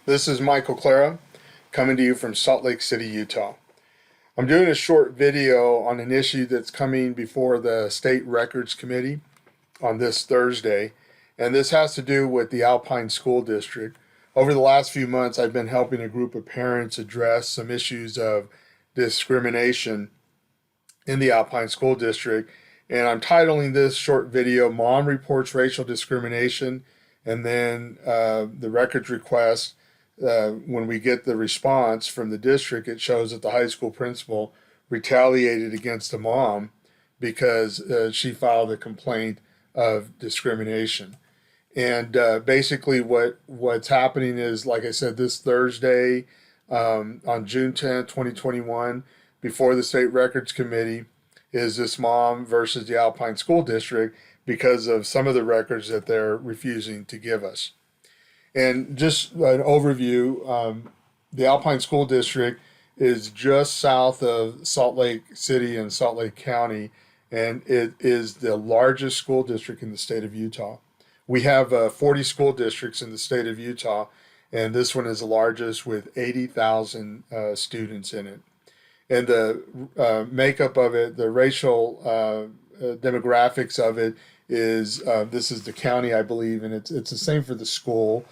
This is Michael Clara coming to you from Salt Lake City, Utah. I'm doing a short video on an issue that's coming before the State Records Committee on this Thursday, and this has to do with the Alpine School District. Over the last few months, I've been helping a group of parents address some issues of discrimination in the Alpine School District, and I'm titling this short video, Mom Reports Racial Discrimination, and then the records request. When we get the response from the district, it shows that the high school principal retaliated against the mom because she filed a complaint of discrimination. And basically what's happening is, like I said, this Thursday on June 10th, 2021, before the State Records Committee, is this mom versus the Alpine School District because of some of the records that they're refusing to give us. And just an overview, the Alpine School District is just south of Salt Lake City and Salt Lake County, and it is the largest school district in the state of Utah. We have 40 school districts in the state of Utah, and this one is the largest with 80,000 students in it. And the makeup of it, the racial demographics of it is, this is the county, I believe, and it's the same for the school.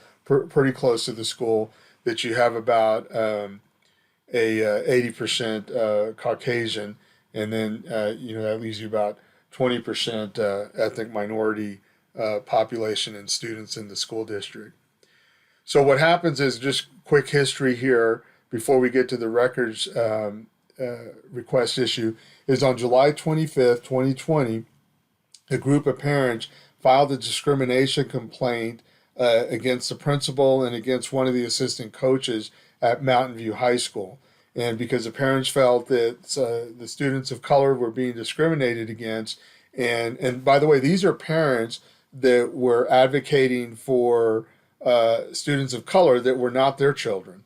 Pretty close to the school, that you have about 80% Caucasian, and then that leaves you about 20% ethnic minority population and students in the school district. So what happens is, just quick history here before we get to the records request issue, is on July 25th, 2020, a group of parents filed a discrimination complaint against the principal and against one of the assistant coaches at Mountain View High School. And because the parents felt that the students of color were being discriminated against, and by the way, these are parents that were advocating for students of color that were not their children.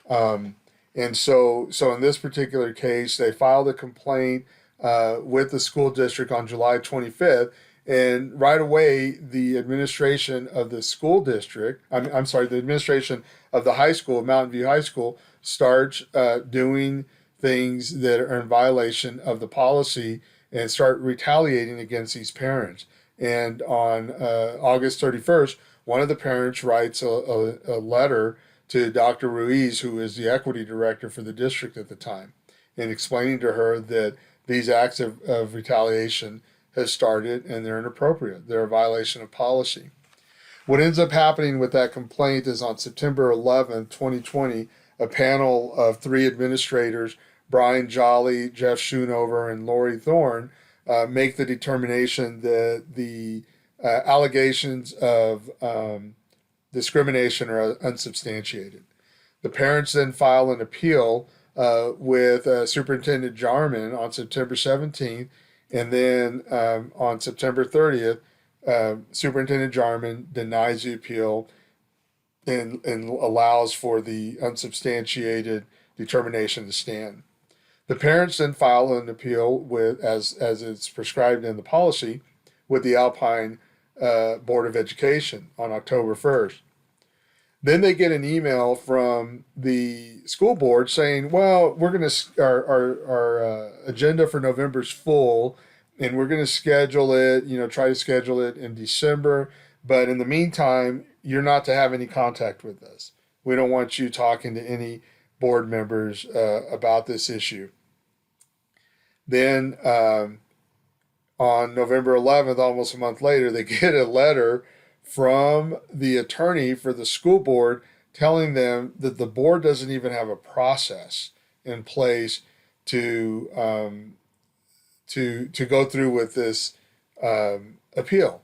And so in this particular case, they filed a complaint with the school district on July 25th. And right away, the administration of the school district, the administration of the high school, Mountain View High School, starts doing things that are in violation of the policy and start retaliating against these parents. And on August 31st, one of the parents writes a letter to Dr. Ruiz, who is the equity director for the district at the time, and explaining to her that these acts of retaliation has started and they're inappropriate. They're a violation of policy. What ends up happening with that complaint is on September 11th, 2020, a panel of 3 administrators, Brian Jolly, Jeff Schoonover, and Lori Thorne, make the determination that the allegations of discrimination are unsubstantiated. The parents then file an appeal with Superintendent Jarman on September 17th, and then on September 30th, Superintendent Jarman denies the appeal and allows for the unsubstantiated determination to stand. The parents then file an appeal with, as it's prescribed in the policy, with the Alpine Board of Education on October 1st. Then they get an email from the school board saying, well, we're going to, our agenda for November's full, and we're going to schedule it, try to schedule it in December. But in the meantime, you're not to have any contact with us. We don't want you talking to any board members about this issue. Then on November 11th, almost a month later, they get a letter from the attorney for the school board telling them that the board doesn't even have a process in place to go through with this appeal.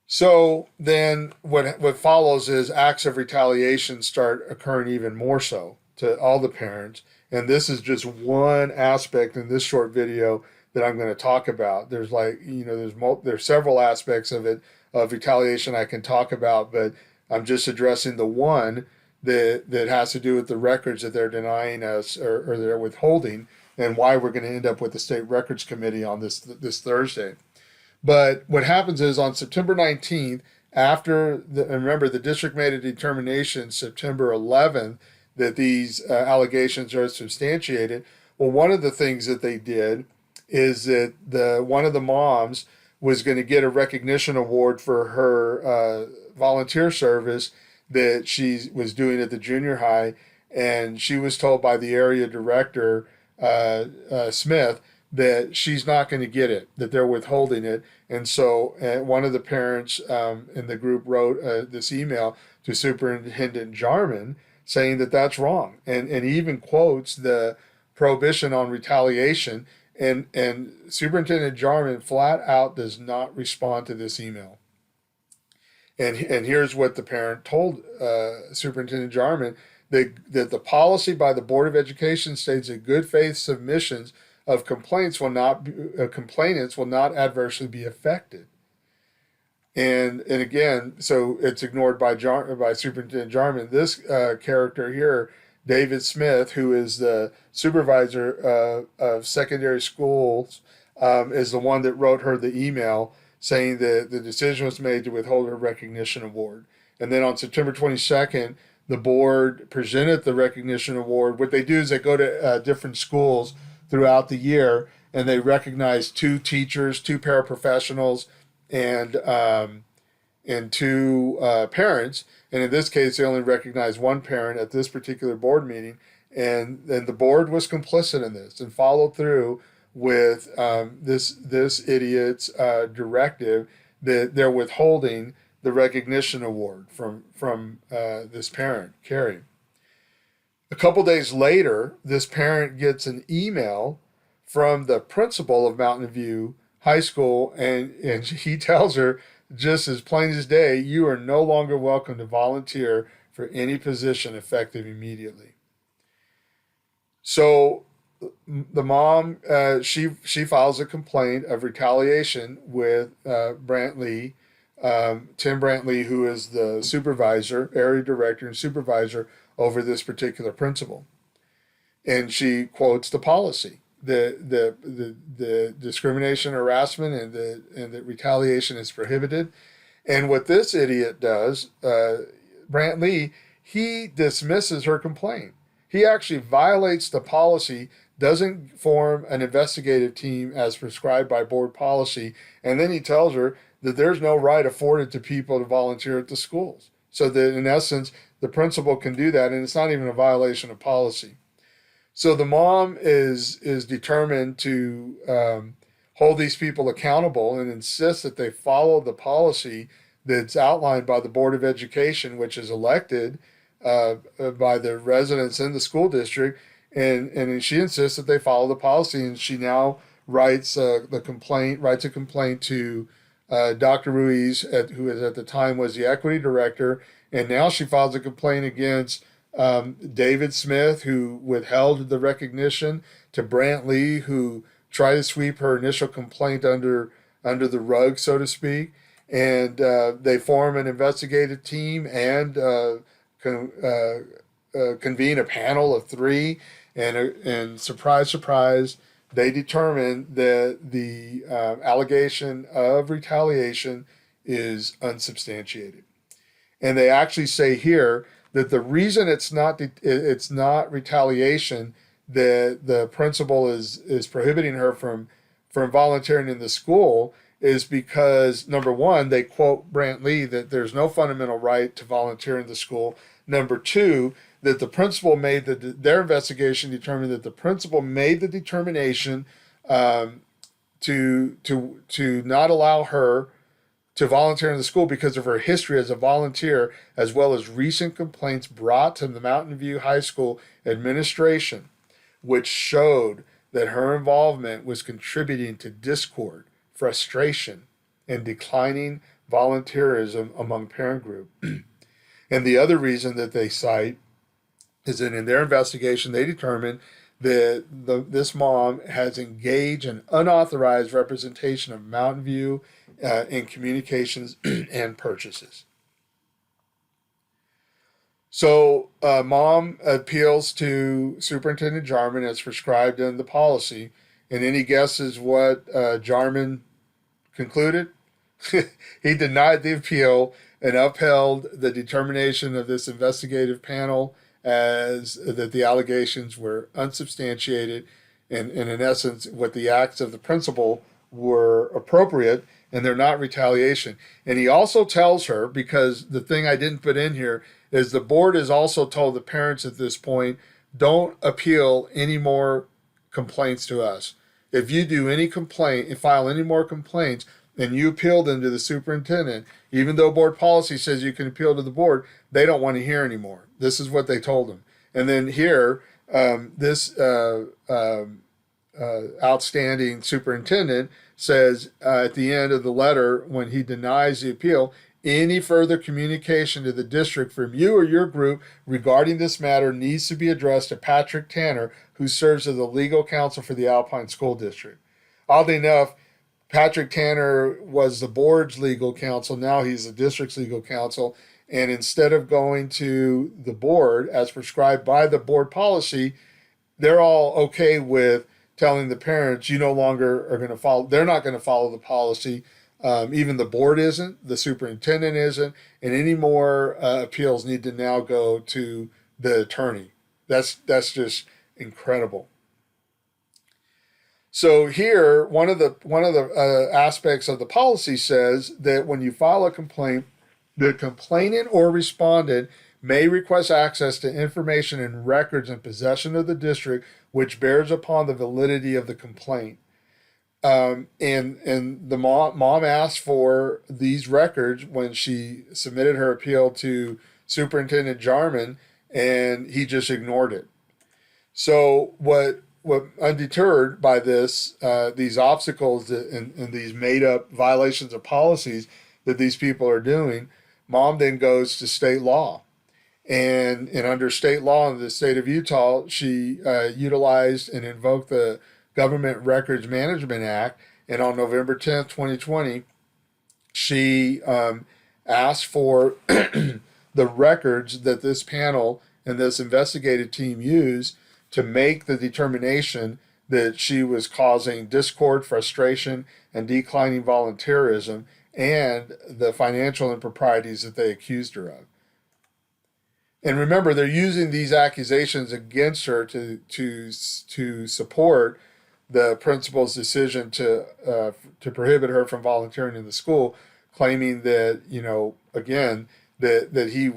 So then what follows is acts of retaliation start occurring even more so to all the parents. And this is just one aspect in this short video that I'm going to talk about. There's there's several aspects of it, of retaliation I can talk about, but I'm just addressing the one that has to do with the records that they're denying us or they're withholding, and why we're going to end up with the State Records Committee on this Thursday. But what happens is on September 19th, And remember, the district made a determination September 11th that these allegations are substantiated. Well, one of the things that they did is that one of the moms was going to get a recognition award for her volunteer service that she was doing at the junior high, and she was told by the area director, Smith, that she's not going to get it, that they're withholding it. And so one of the parents in the group wrote this email to Superintendent Jarman saying that that's wrong. And he even quotes the prohibition on retaliation. And Superintendent Jarman flat out does not respond to this email. And here's what the parent told Superintendent Jarman, that the policy by the Board of Education states that good faith submissions of complainants will not adversely be affected. And again, so it's ignored by Superintendent Jarman. This character here, David Smith, who is the supervisor of secondary schools, is the one that wrote her the email saying that the decision was made to withhold her recognition award. And then on September 22nd, the board presented the recognition award. What they do is they go to different schools throughout the year, and they recognize 2 teachers, 2 paraprofessionals, and 2 parents. And in this case, they only recognized 1 parent at this particular board meeting. And the board was complicit in this and followed through with this idiot's directive that they're withholding the recognition award from this parent, Carrie. A couple days later, this parent gets an email from the principal of Mountain View High School, and he tells her, just as plain as day, you are no longer welcome to volunteer for any position effective immediately. So the mom, she files a complaint of retaliation with Brantley, Tim Brantley, who is the supervisor, area director and supervisor over this particular principal. And she quotes the policy, the discrimination, harassment, and the retaliation is prohibited. And what this idiot does, Brantley, he dismisses her complaint. He actually violates the policy, doesn't form an investigative team as prescribed by board policy, and then he tells her that there's no right afforded to people to volunteer at the schools. So that in essence, the principal can do that, and it's not even a violation of policy. So the mom is determined to hold these people accountable and insist that they follow the policy that's outlined by the Board of Education, which is elected by the residents in the school district. And she insists that they follow the policy, and she now writes a complaint to Dr. Ruiz, who at the time was the equity director, and now she files a complaint against David Smith, who withheld the recognition, to Brantley, who tried to sweep her initial complaint under the rug, so to speak. And they form an investigative team and convene a panel of 3. And surprise, surprise, they determine that the allegation of retaliation is unsubstantiated. And they actually say here that the reason it's not retaliation, that the principal is prohibiting her from volunteering in the school, is because, number one, they quote Brantley that there's no fundamental right to volunteer in the school. Number 2, that the principal made their investigation determined that the principal made the determination to not allow her to volunteer in the school because of her history as a volunteer, as well as recent complaints brought to the Mountain View High School administration, which showed that her involvement was contributing to discord, frustration, and declining volunteerism among parent group. And the other reason that they cite is that in their investigation, they determined that this mom has engaged in unauthorized representation of Mountain View in communications and purchases. So mom appeals to Superintendent Jarman as prescribed in the policy. And any guesses what Jarman concluded? He denied the appeal and upheld the determination of this investigative panel as that the allegations were unsubstantiated and in essence, what the acts of the principal were appropriate and they're not retaliation. And he also tells her, because the thing I didn't put in here is the board has also told the parents at this point, don't appeal any more complaints to us. If you do any complaint and file any more complaints and you appeal them to the superintendent, even though board policy says you can appeal to the board, they don't want to hear anymore. This is what they told him. And then here, this outstanding superintendent says at the end of the letter, when he denies the appeal, any further communication to the district from you or your group regarding this matter needs to be addressed to Patrick Tanner, who serves as the legal counsel for the Alpine School District. Oddly enough, Patrick Tanner was the board's legal counsel. Now he's the district's legal counsel. And instead of going to the board as prescribed by the board policy, they're all okay with telling the parents, you no longer are going to follow, they're not going to follow the policy. Even the board isn't, the superintendent isn't, and any more appeals need to now go to the attorney. That's just incredible. So here, one of the aspects of the policy says that when you file a complaint, the complainant or respondent may request access to information and records in possession of the district which bears upon the validity of the complaint. And the mom asked for these records when she submitted her appeal to Superintendent Jarman, and he just ignored it. So what undeterred by this, these obstacles and these made up violations of policies that these people are doing, mom then goes to state law. And under state law in the state of Utah, she utilized and invoked the Government Records Management Act. And on November 10th, 2020, she asked for the records that this panel and this investigative team used to make the determination that she was causing discord, frustration, and declining volunteerism, and the financial improprieties that they accused her of. And remember, they're using these accusations against her to support the principal's decision to prohibit her from volunteering in the school, claiming that, you know, again, that he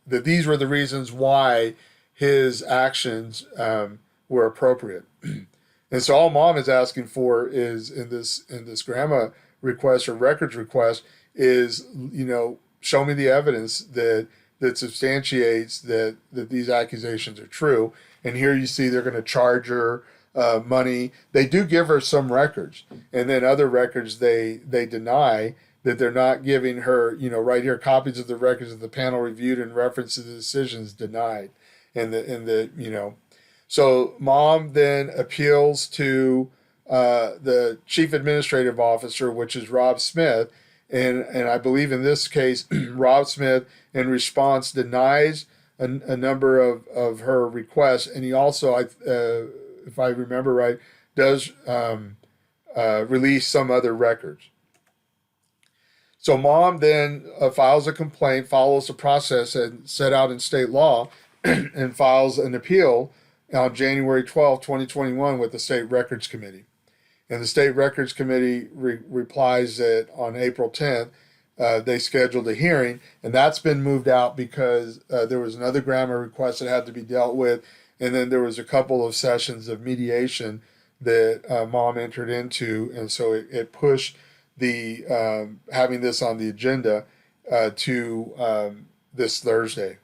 that these were the reasons why his actions were appropriate. And so all mom is asking for is in this grandma request or records request is, you know, show me the evidence that substantiates that these accusations are true. And here you see they're going to charge her money. They do give her some records, and then other records they deny that they're not giving her. You know, right here, copies of the records of the panel reviewed in reference to the decisions denied, and the you know, so mom then appeals to the chief administrative officer, which is Rob Smith, and I believe in this case, Rob Smith in response denies a number of her requests, and he also, if I remember right, does release some other records. So mom then files a complaint, follows the process and set out in state law, and files an appeal on January 12, 2021 with the State Records Committee. And the State Records Committee replies that on April 10th, they scheduled a hearing, and that's been moved out because there was another grammar request that had to be dealt with, and then there was a couple of sessions of mediation that mom entered into, and so it pushed the having this on the agenda to this Thursday.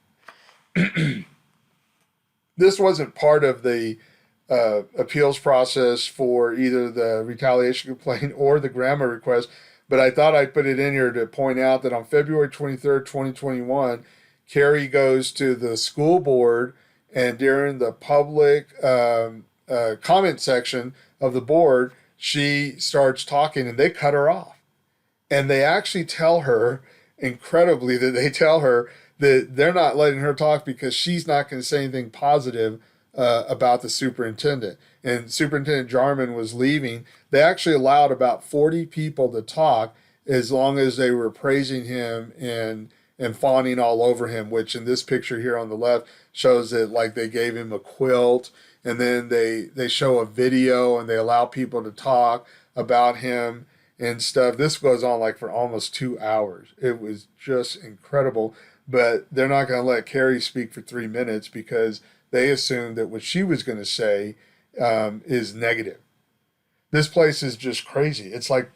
This wasn't part of the appeals process for either the retaliation complaint or the grammar request, but I thought I'd put it in here to point out that on February 23rd, 2021, Carrie goes to the school board, and during the public comment section of the board, she starts talking, and they cut her off. And they actually tell her, incredibly, that they tell her that they're not letting her talk because she's not going to say anything positive about the superintendent. And Superintendent Jarman was leaving. They actually allowed about 40 people to talk, as long as they were praising him and fawning all over him, which in this picture here on the left shows that like they gave him a quilt, and then they show a video and they allow people to talk about him and stuff. This goes on like for almost 2 hours. It was just incredible. But they're not going to let Carrie speak for 3 minutes because they assumed that what she was going to say is negative. This place is just crazy. It's like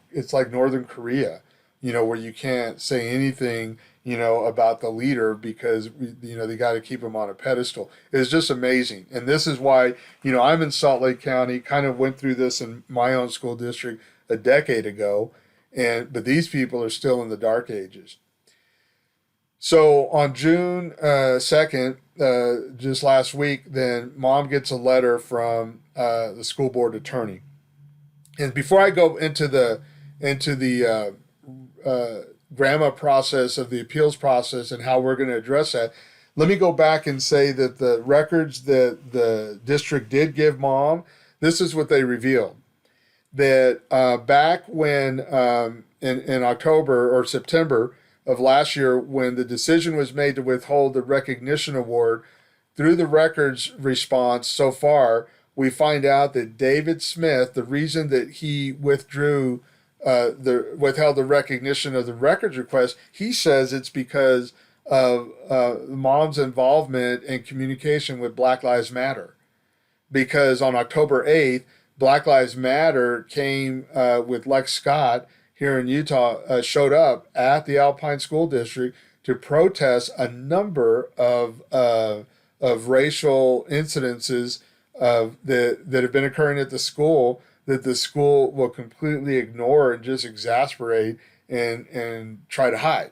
Northern Korea, where you can't say anything, about the leader because they got to keep him on a pedestal. It's just amazing. And this is why, I'm in Salt Lake County, kind of went through this in my own school district a decade ago, but these people are still in the dark ages. So on June 2nd, just last week, then Mom gets a letter from the school board attorney. And before I go into the grandma process of the appeals process and how we're going to address that, let me go back and say that the records that the district did give Mom, this is what they revealed. That back when in October or September of last year, when the decision was made to withhold the recognition award, through the records response so far, we find out that David Smith, the reason that he withheld the recognition of the records request, he says it's because of Mom's involvement and communication with Black Lives Matter. Because on October 8th, Black Lives Matter came with Lex Scott here in Utah, showed up at the Alpine School District to protest a number of racial incidences that have been occurring at the school that the school will completely ignore and just exasperate and try to hide.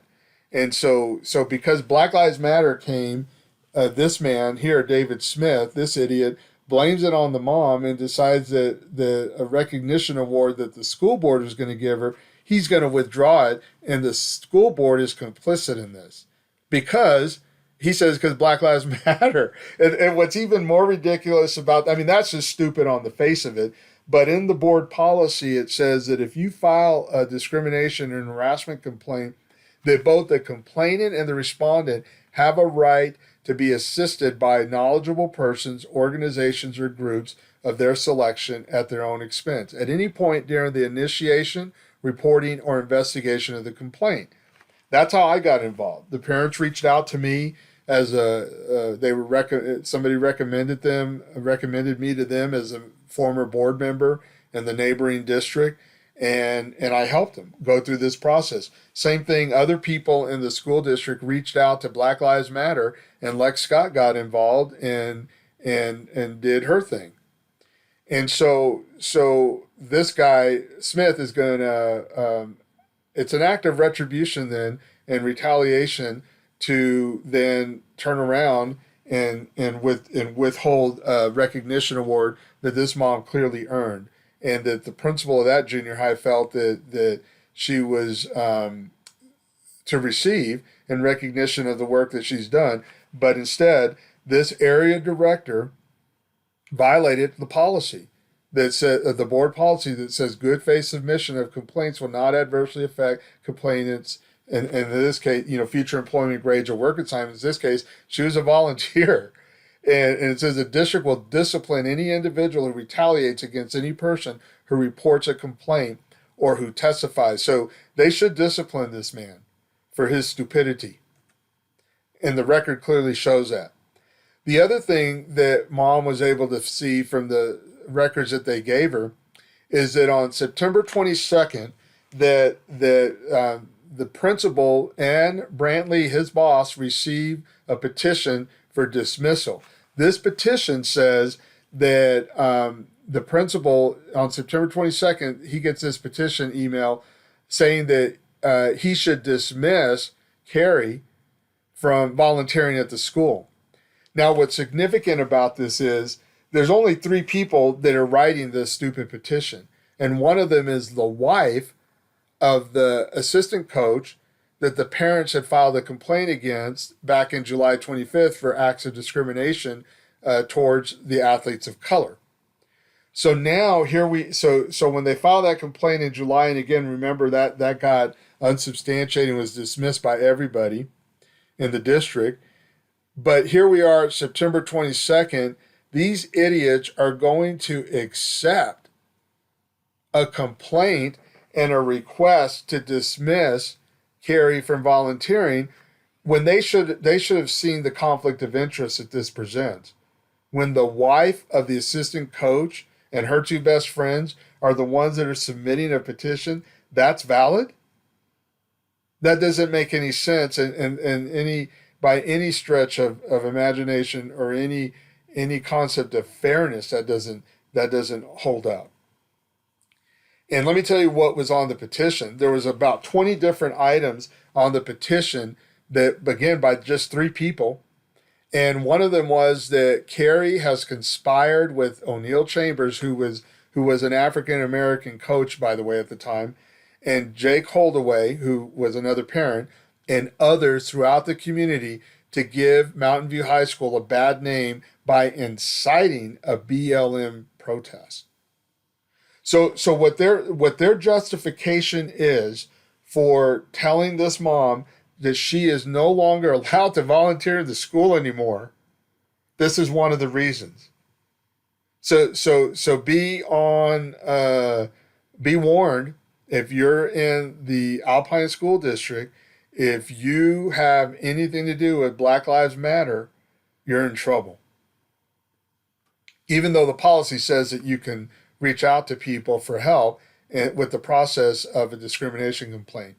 And so because Black Lives Matter came, this man here, David Smith, this idiot, blames it on the mom and decides that a recognition award that the school board is going to give her, he's going to withdraw it, and the school board is complicit in this because he says because Black Lives Matter. And what's even more ridiculous about, that's just stupid on the face of it, but in the board policy, it says that if you file a discrimination and harassment complaint, that both the complainant and the respondent have a right to be assisted by knowledgeable persons, organizations, or groups of their selection at their own expense at any point during the initiation, reporting, or investigation of the complaint. That's how I got involved. The parents reached out to me as somebody recommended me to them as a former board member in the neighboring district, and I helped them go through this process. Same thing, other people in the school district reached out to Black Lives Matter, and Lex Scott got involved and did her thing. And so this guy, Smith, is going to, it's an act of retribution then and retaliation to then turn around and withhold a recognition award that this mom clearly earned. And that the principal of that junior high felt that she was to receive in recognition of the work that she's done. But instead, this area director violated the policy that said the board policy that says good faith submission of complaints will not adversely affect complainants. And in this case, future employment grades or work assignments. In this case, she was a volunteer. And it says the district will discipline any individual who retaliates against any person who reports a complaint or who testifies. So they should discipline this man for his stupidity. And the record clearly shows that. The other thing that Mom was able to see from the records that they gave her is that on September 22nd, that the principal and Brantley, his boss, received a petition for dismissal. This petition says that the principal, on September 22nd, he gets this petition email saying that he should dismiss Carrie from volunteering at the school. Now, what's significant about this is there's only 3 people that are writing this stupid petition. And one of them is the wife of the assistant coach that the parents had filed a complaint against back in July 25th for acts of discrimination towards the athletes of color. So now here so when they filed that complaint in July, and again, remember that got unsubstantiated and was dismissed by everybody in the district. But here we are, September 22nd. These idiots are going to accept a complaint and a request to dismiss Carrie from volunteering when they should have seen the conflict of interest that this presents. When the wife of the assistant coach and her two best friends are the ones that are submitting a petition, that's valid? That doesn't make any sense, and any by any stretch of imagination or any concept of fairness, that doesn't hold up. And let me tell you what was on the petition. There was about 20 different items on the petition that began by just 3 people. And one of them was that Carrie has conspired with O'Neill Chambers, who was an African American coach, by the way, at the time, and Jake Holdaway, who was another parent, and others throughout the community to give Mountain View High School a bad name by inciting a BLM protest. So what their justification is for telling this mom that she is no longer allowed to volunteer in the school anymore, this is one of the reasons. So be warned, if you're in the Alpine School District, if you have anything to do with Black Lives Matter, you're in trouble. Even though the policy says that you can reach out to people for help with the process of a discrimination complaint.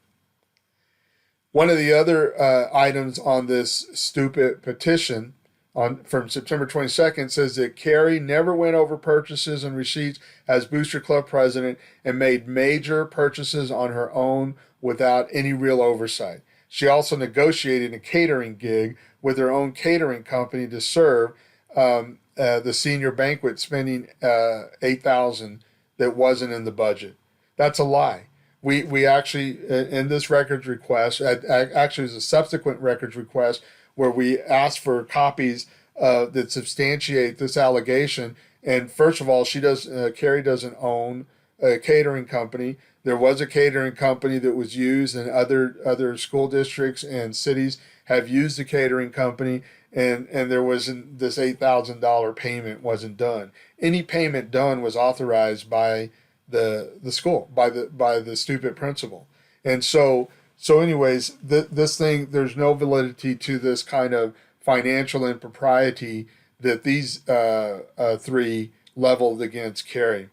One of the other items on this stupid petition from September 22nd says that Carrie never went over purchases and receipts as Booster Club president and made major purchases on her own without any real oversight. She also negotiated a catering gig with her own catering company to serve the senior banquet, spending $8,000 that wasn't in the budget. That's a lie. We actually, in this records request, actually it was a subsequent records request where we asked for copies that substantiate this allegation. And first of all, Carrie doesn't own a catering company. There was a catering company that was used, and other school districts and cities have used the catering company, and there wasn't this $8,000 payment wasn't done. Any payment done was authorized by the school, by the stupid principal. And so anyways, this thing, there's no validity to this kind of financial impropriety that these 3 leveled against Carrie.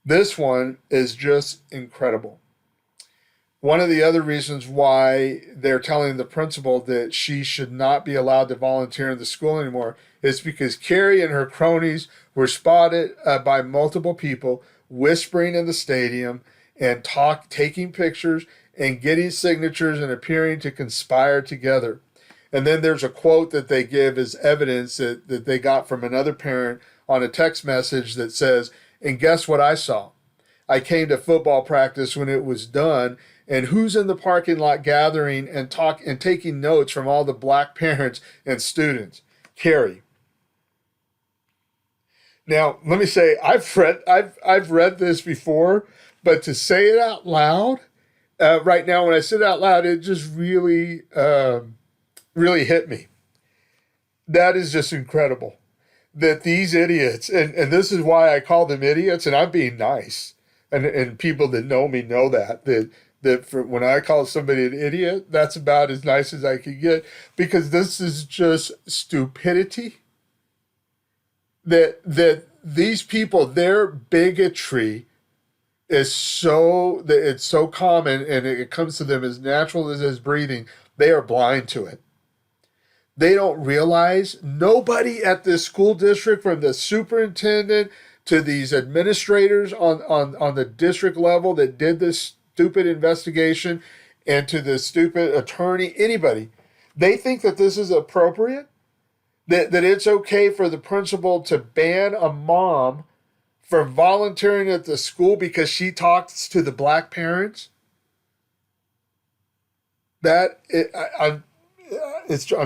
This one is just incredible. One of the other reasons why they're telling the principal that she should not be allowed to volunteer in the school anymore is because Carrie and her cronies were spotted by multiple people whispering in the stadium and taking pictures and getting signatures and appearing to conspire together. And then there's a quote that they give as evidence that they got from another parent on a text message that says, "And guess what I saw? I came to football practice when it was done, and who's in the parking lot gathering and taking notes from all the black parents and students? Carrie." Now, let me say, I've read this before, but to say it out loud, right now when I say it out loud, it just really hit me. That is just incredible. That these idiots, and this is why I call them idiots, and I'm being nice, and people that know me know that when I call somebody an idiot, that's about as nice as I can get, because this is just stupidity. That these people, their bigotry is it's so common, and it comes to them as natural as breathing. They are blind to it. They don't realize, nobody at this school district, from the superintendent to these administrators on the district level that did this stupid investigation, and to the stupid attorney, anybody, they think that this is appropriate, that it's okay for the principal to ban a mom from volunteering at the school because she talks to the black parents. I'm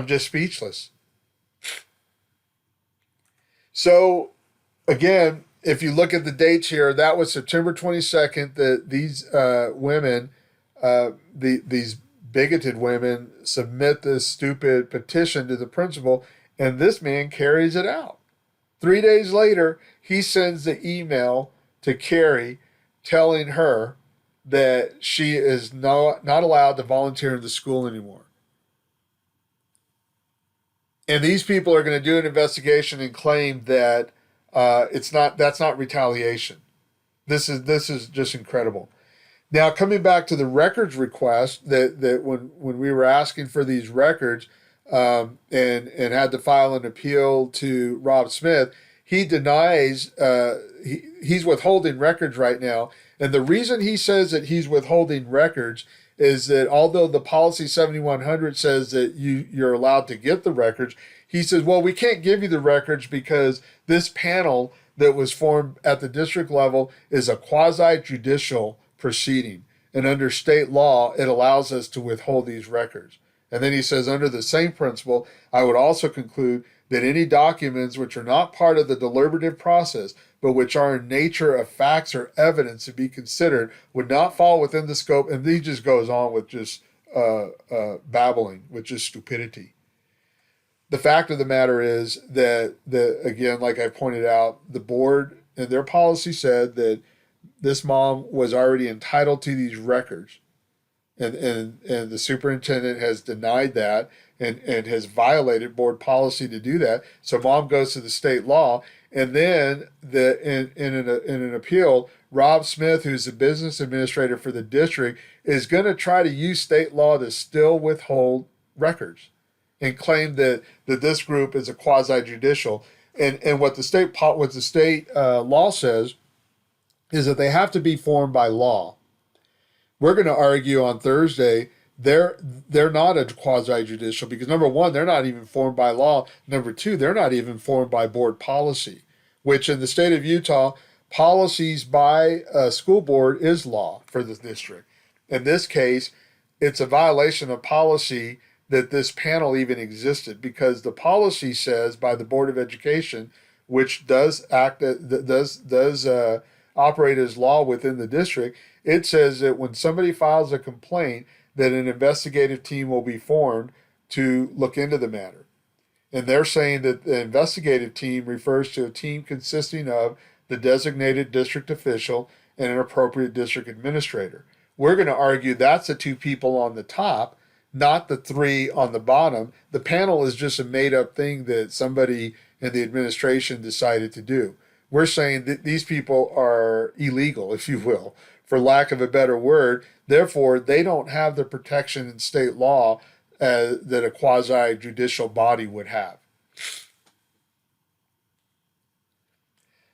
just speechless. So again, if you look at the dates here, that was September 22nd that these women, these bigoted women, submit this stupid petition to the principal, and this man carries it out. 3 days later, he sends the email to Carrie telling her that she is not allowed to volunteer in the school anymore. And these people are going to do an investigation and claim that that's not retaliation. This is just incredible. Now, coming back to the records request, that when we were asking for these records and had to file an appeal to Rob Smith, he denies he's withholding records right now. And the reason he says that he's withholding records is that although the policy 7100 says that you're allowed to get the records, he says, well, we can't give you the records because this panel that was formed at the district level is a quasi-judicial proceeding. And under state law, it allows us to withhold these records. And then he says, under the same principle, I would also conclude that any documents which are not part of the deliberative process, but which are in nature of facts or evidence to be considered, would not fall within the scope. And he just goes on with just babbling, with just stupidity. The fact of the matter is that, again, like I pointed out, the board and their policy said that this mom was already entitled to these records. And the superintendent has denied that and has violated board policy to do that. So mom goes to the state law. And then in an appeal, Rob Smith, who's the business administrator for the district, is going to try to use state law to still withhold records and claim that this group is a quasi-judicial. And what the state law says is that they have to be formed by law. We're going to argue on Thursday they're not a quasi-judicial because, number one, they're not even formed by law. Number two, they're not even formed by board policy, which in the state of Utah, policies by a school board is law for the district. In this case, it's a violation of policy that this panel even existed because the policy says by the Board of Education, which does operate as law within the district, it says that when somebody files a complaint, that an investigative team will be formed to look into the matter. And they're saying that the investigative team refers to a team consisting of the designated district official and an appropriate district administrator. We're going to argue that's the two people on the top, not the three on the bottom. The panel is just a made-up thing that somebody in the administration decided to do. We're saying that these people are illegal, if you will, for lack of a better word. Therefore, they don't have the protection in state law that a quasi-judicial body would have.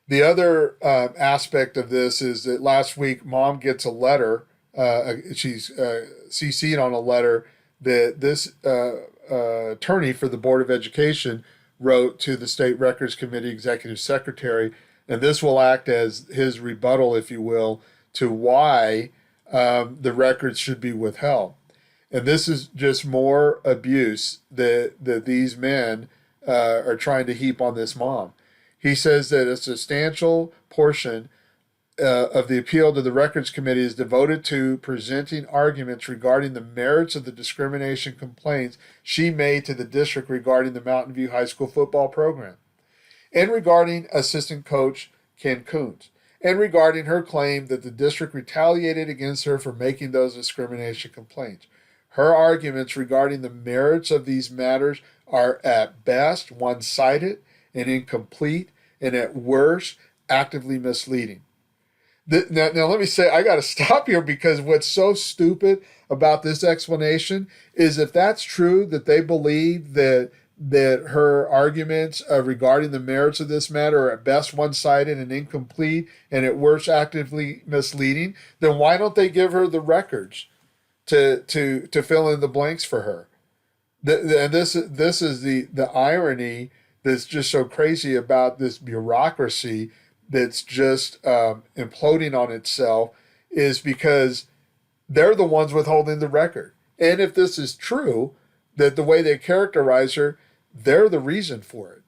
The other aspect of this is that last week, mom gets a letter. She's CC'd on a letter that this attorney for the Board of Education wrote to the State Records Committee Executive Secretary, and this will act as his rebuttal, if you will, to why the records should be withheld. And this is just more abuse that these men are trying to heap on this mom. He says that a substantial portion of the appeal to the Records Committee is devoted to presenting arguments regarding the merits of the discrimination complaints she made to the district regarding the Mountain View High School football program, and regarding assistant coach Ken Kuntz, and regarding her claim that the district retaliated against her for making those discrimination complaints. Her arguments regarding the merits of these matters are at best one-sided and incomplete, and at worst actively misleading. Now let me say, I got to stop here because what's so stupid about this explanation is if that's true, that they believe that her arguments regarding the merits of this matter are at best one-sided and incomplete and at worst actively misleading, then why don't they give her the records to fill in the blanks for her? And this is the irony that's just so crazy about this bureaucracy that's just imploding on itself, is because they're the ones withholding the record. And if this is true, that the way they characterize her, they're the reason for it.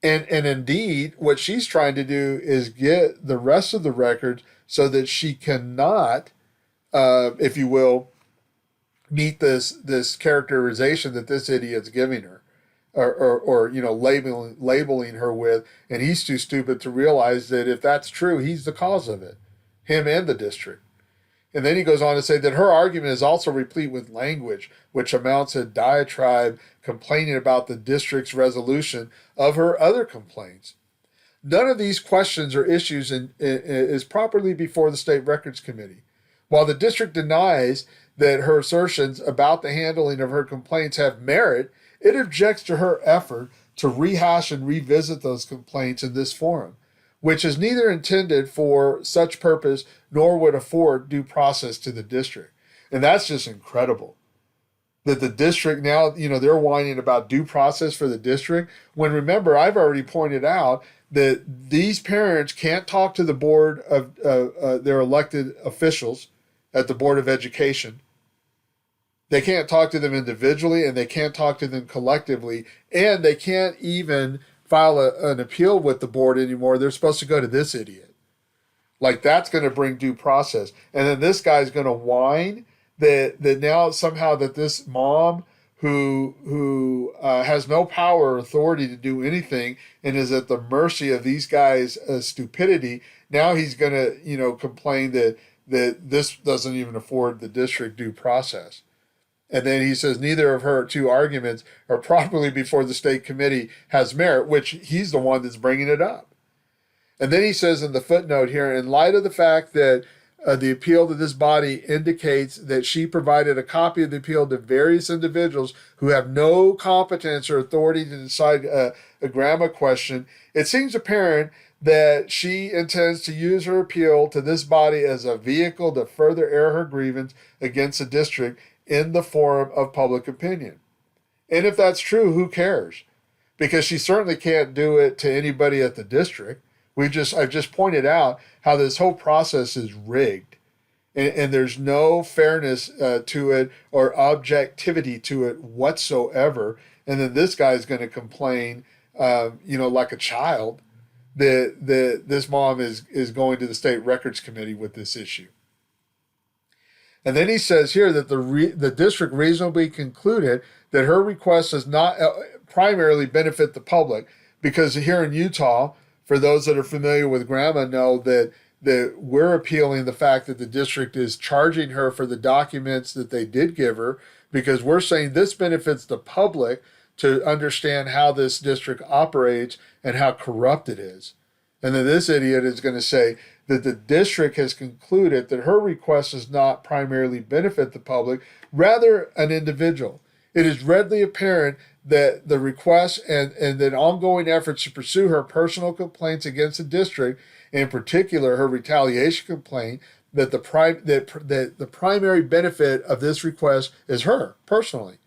And indeed, what she's trying to do is get the rest of the records so that she cannot, if you will, meet this characterization that this idiot's giving her, or labeling her with, and he's too stupid to realize that if that's true, he's the cause of it, him and the district. And then he goes on to say that her argument is also replete with language which amounts to diatribe complaining about the district's resolution of her other complaints. None of these questions or issues is properly before the State Records Committee. While the district denies that her assertions about the handling of her complaints have merit, it objects to her effort to rehash and revisit those complaints in this forum, which is neither intended for such purpose nor would afford due process to the district. And that's just incredible. That the district now, they're whining about due process for the district, when remember, I've already pointed out that these parents can't talk to the board of their elected officials at the Board of Education. They can't talk to them individually, and they can't talk to them collectively, and they can't even file an appeal with the board anymore. They're supposed to go to this idiot. Like, that's going to bring due process. And then this guy's going to whine that now somehow that this mom who has no power or authority to do anything and is at the mercy of these guys' stupidity, now he's going to complain that this doesn't even afford the district due process. And then he says neither of her two arguments are properly before the state committee has merit, which he's the one that's bringing it up. And then he says in the footnote here, in light of the fact that the appeal to this body indicates that she provided a copy of the appeal to various individuals who have no competence or authority to decide a grammar question, it seems apparent that she intends to use her appeal to this body as a vehicle to further air her grievance against the district in the forum of public opinion. And if that's true, who cares? Because she certainly can't do it to anybody at the district. I've just pointed out how this whole process is rigged, and there's no fairness to it or objectivity to it whatsoever. And then this guy's going to complain, like a child, that this mom is going to the State Records Committee with this issue. And then he says here that the district reasonably concluded that her request does not primarily benefit the public, because here in Utah, for those that are familiar with GRAMA, know that we're appealing the fact that the district is charging her for the documents that they did give her, because we're saying this benefits the public to understand how this district operates and how corrupt it is. And then this idiot is going to say that the district has concluded that her request does not primarily benefit the public, rather an individual. It is readily apparent that the request and that ongoing efforts to pursue her personal complaints against the district, in particular her retaliation complaint, that the primary benefit of this request is her personally.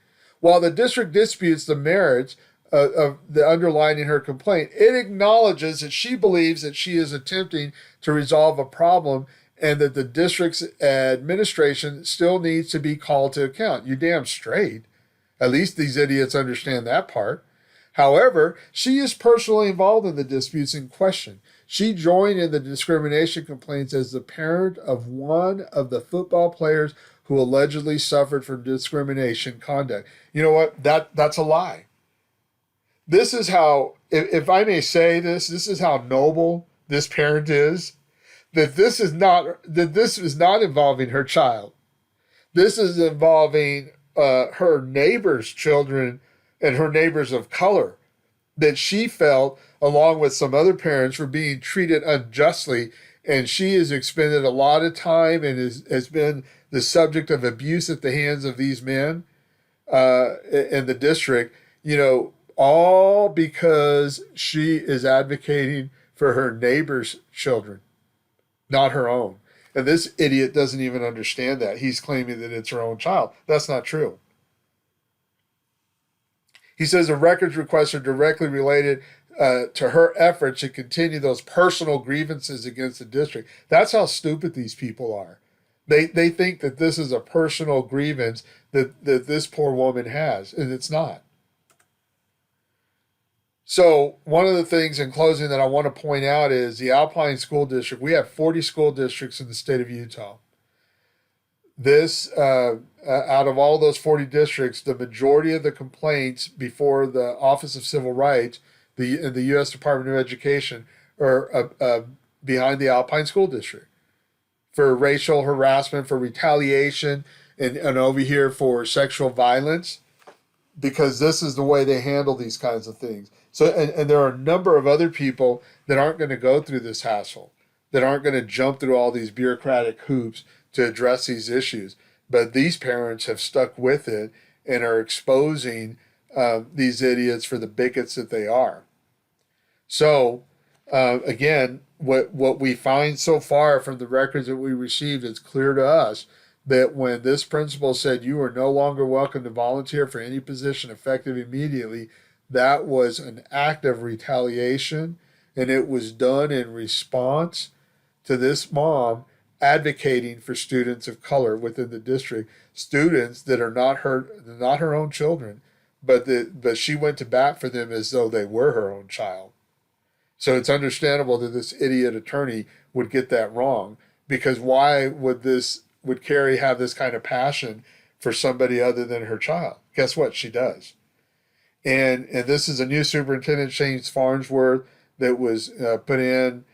While the district disputes the merits of the underlying her complaint, it acknowledges that she believes that she is attempting to resolve a problem and that the district's administration still needs to be called to account. You damn straight. At least these idiots understand that part. However, she is personally involved in the disputes in question. She joined in the discrimination complaints as the parent of one of the football players who allegedly suffered from discrimination conduct. You know what? That's a lie. This is how, if I may say this is how noble this parent is. That this is not involving her child. This is involving her neighbor's children and her neighbors of color, that she felt, along with some other parents, were being treated unjustly, and she has expended a lot of time and has been the subject of abuse at the hands of these men in the district, all because she is advocating for her neighbor's children, not her own. And this idiot doesn't even understand that. He's claiming that it's her own child. That's not true. He says the records requests are directly related to her efforts to continue those personal grievances against the district. That's how stupid these people are. They think that this is a personal grievance that this poor woman has, and it's not. So one of the things in closing that I want to point out is the Alpine School District. We have 40 school districts in the state of Utah. This out of all those 40 districts, the majority of the complaints before the Office of Civil Rights, the U.S. Department of Education, are behind the Alpine School District for racial harassment, for retaliation, and over here for sexual violence, because this is the way they handle these kinds of things. So, and there are a number of other people that aren't going to go through this hassle, that aren't going to jump through all these bureaucratic hoops to address these issues. But these parents have stuck with it and are exposing these idiots for the bigots that they are. So, again, what we find so far from the records that we received, it's clear to us that when this principal said you are no longer welcome to volunteer for any position effective immediately, that was an act of retaliation, and it was done in response to this mom advocating for students of color within the district, students that are not her own children, but she went to bat for them as though they were her own child. So it's understandable that this idiot attorney would get that wrong, because why would Carrie have this kind of passion for somebody other than her child? Guess what? She does. And this is a new superintendent, James Farnsworth, that was put in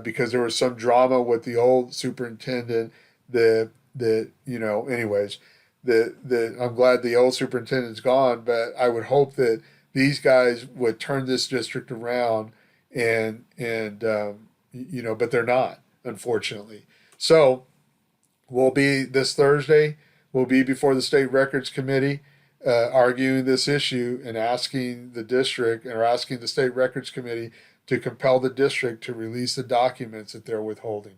because there was some drama with the old superintendent. Anyways, that I'm glad the old superintendent's gone, but I would hope that these guys would turn this district around, but they're not, unfortunately. So we'll be this Thursday. We'll be before the State Records Committee, arguing this issue and asking the State Records Committee to compel the district to release the documents that they're withholding.